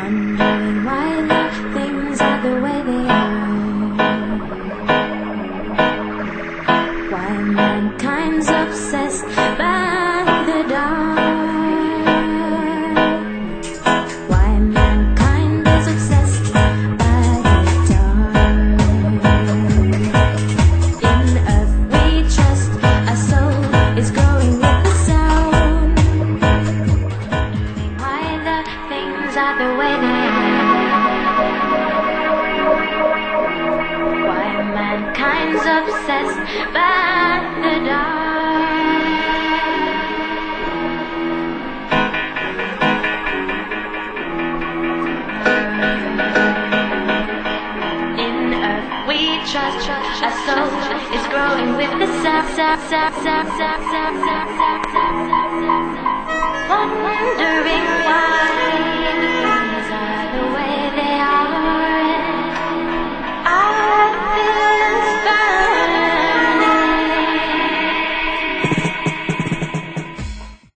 wondering why the things are the way they are. Why mankind's obsessed by the dark. Why mankind is obsessed by the dark. In earth we trust, our soul is growing with the sound. Why the things are the way they are. Why mankind's obsessed by the dark. In earth we trust, our soul is growing with the sound. Wondering